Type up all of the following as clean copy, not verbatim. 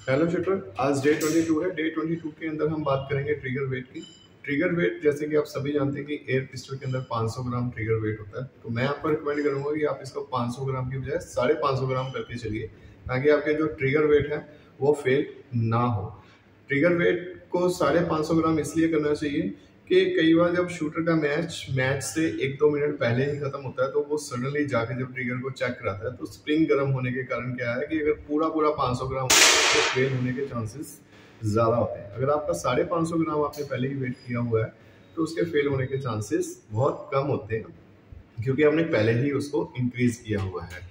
Hello shooter, आज day 22 है। Day 22 के अंदर हम बात करेंगे ट्रिगर वेट की। ट्रिगर वेट जैसे कि आप सभी जानते हैं कि एयर पिस्टल के अंदर 500 ग्राम ट्रिगर वेट होता है। तो मैं आपको रिकमेंड करूंगा कि आप इसको 500 ग्राम की बजाय 550 ग्राम करके चलिए, ताकि आपके जो ट्रिगर वेट है वो फेल ना हो। ट्रिगर वेट को 550 ग्राम इसलिए करना चाहिए कि कई बार जब शूटर का मैच से 1-2 मिनट पहले ही खत्म होता है, तो वो सडनली जाके जब ट्रिगर को चेक कराता है, तो स्प्रिंग गर्म होने के कारण क्या है कि अगर पूरा 500 ग्राम तो फेल होने के चांसेस ज़्यादा होते हैं। अगर आपका 550 ग्राम आपने पहले ही वेट किया हुआ है, तो उसके फेल होने के चांसेस बहुत कम होते हैं, क्योंकि हमने पहले ही उसको इंक्रीज किया हुआ है।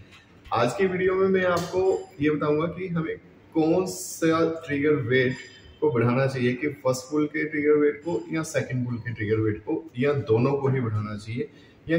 आज की वीडियो में मैं आपको ये बताऊंगा कि हमें कौन सा ट्रिगर वेट को बढ़ाना चाहिए, कि फर्स्ट पुल के ट्रिगर वेट को या सेकंड पुल के ट्रिगर वेट को, या दोनों को ही बढ़ाना चाहिए, या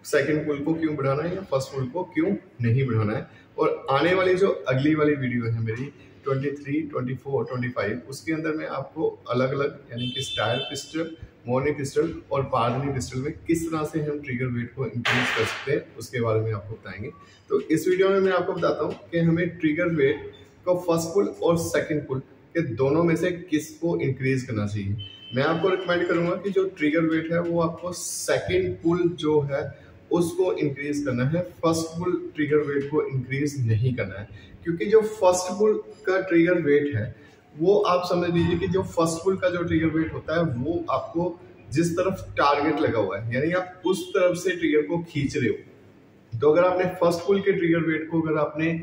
सेकंड पुल को क्यों बढ़ाना है या फर्स्ट पुल को क्यों नहीं बढ़ाना है। और आने वाली जो अगली वाली वीडियो है मेरी 23, 24, 25, उसके अंदर मैं आपको अलग अलग यानी कि स्टाइल पिस्टल, मॉर्निंग पिस्टल और पार्डनी पिस्टल में किस तरह से हम ट्रिगर वेट को इंक्रीज कर सकते हैं, उसके बारे में आपको बताएंगे। तो इस वीडियो में मैं आपको बताता हूँ कि हमें ट्रिगर वेट को फर्स्ट पुल और सेकंड पुल के दोनों में से किसको इंक्रीज करना चाहिए। मैं आपको रिकमेंड करूंगा कि जो ट्रिगर वेट है वो आपको सेकंड पुल जो है उसको इंक्रीज करना है, फर्स्ट पुल ट्रिगर वेट को इंक्रीज नहीं करना है। क्योंकि जो फर्स्ट पुल का ट्रिगर वेट है वो आप समझ लीजिए कि जो फर्स्ट पुल का जो ट्रिगर वेट होता है वो आपको जिस तरफ टारगेट लगा हुआ है, यानी आप उस तरफ से ट्रिगर को खींच रहे हो। तो अगर आपने फर्स्ट पुल के ट्रिगर वेट को अगर आपने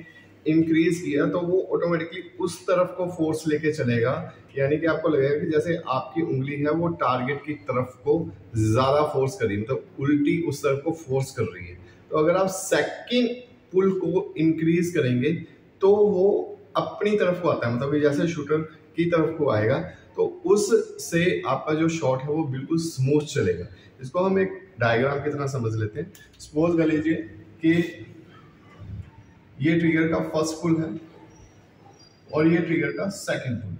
इंक्रीज किया, तो वो ऑटोमेटिकली उस तरफ को फोर्स लेके चलेगा, यानी कि आपको लगेगा कि जैसे आपकी उंगली है वो टारगेट की तरफ को ज्यादा फोर्स कर रही है, मतलब उल्टी उस तरफ को फोर्स कर रही है। तो अगर आप सेकंड पुल को इंक्रीज करेंगे तो वो अपनी तरफ को आता है, मतलब जैसे शूटर की तरफ को आएगा, तो उससे आपका जो शॉट है वो बिल्कुल स्मूथ चलेगा। इसको हम एक डायग्राम की तरह समझ लेते हैं। सपोज कर लीजिए कि ये ट्रिगर का फर्स्ट पुल है और ये ट्रिगर का सेकंड पुल है,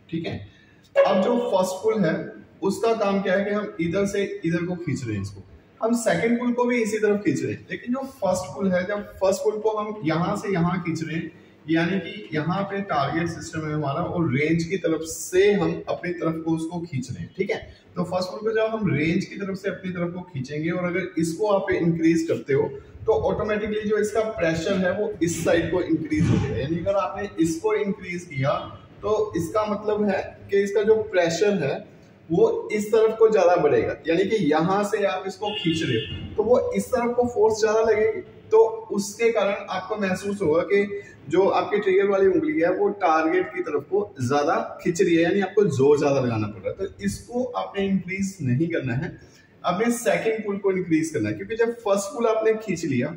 ठीक है। अब जो फर्स्ट पुल है उसका काम क्या है कि हम इधर से इधर को खींच रहे हैं, इसको हम सेकंड पुल को भी इसी तरफ खींच रहे हैं। लेकिन जो फर्स्ट पुल है, जब फर्स्ट पुल को हम यहां से यहां खींच रहे हैं, यानी कि यहाँ पे टारगेट सिस्टम है हमारा और रेंज की तरफ से हम अपनी तरफ को उसको खींच रहे हैं, ठीक है। तो फर्स्ट पुल को जब हम रेंज की तरफ से अपनी तरफ को खींचेंगे और अगर इसको आप इंक्रीज करते हो, तो ऑटोमेटिकली जो इसका प्रेशर है वो इस साइड को इंक्रीज हो जाएगा। यानी अगर आपने इसको इंक्रीज किया तो इसका मतलब है कि इसका जो प्रेशर है वो इस तरफ को ज्यादा बढ़ेगा, यानी कि यहां से आप इसको खींच रहे हो तो वो इस तरफ को फोर्स ज्यादा लगेगी। तो उसके कारण आपको महसूस होगा कि जो आपकी ट्रिगर वाली उंगली है वो टारगेट की तरफ को ज्यादा खींच रही है, यानी आपको जोर ज्यादा लगाना पड़ रहा है। तो इसको आपने इंक्रीज नहीं करना है, आपने सेकंड पुल को इंक्रीज करना है। क्योंकि जब फर्स्ट पुल आपने खींच लिया,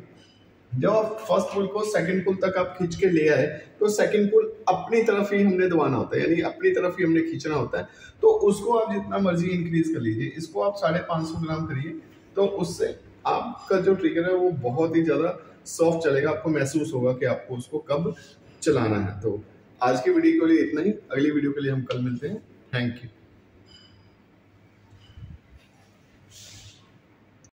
जब आप फर्स्ट पुल को सेकंड पुल तक आप खींच के ले आए, तो सेकंड पुल अपनी तरफ ही हमने दबाना होता है, यानी अपनी तरफ ही हमने खींचना होता है। तो उसको आप जितना मर्जी इंक्रीज कर लीजिए, इसको आप 550 ग्राम करिए, तो उससे आपका जो ट्रिगर है वो बहुत ही ज्यादा सॉफ्ट चलेगा। आपको महसूस होगा कि आपको उसको कब चलाना है। तो आज की वीडियो के लिए इतना ही, अगली वीडियो के लिए हम कल मिलते हैं। Thank you.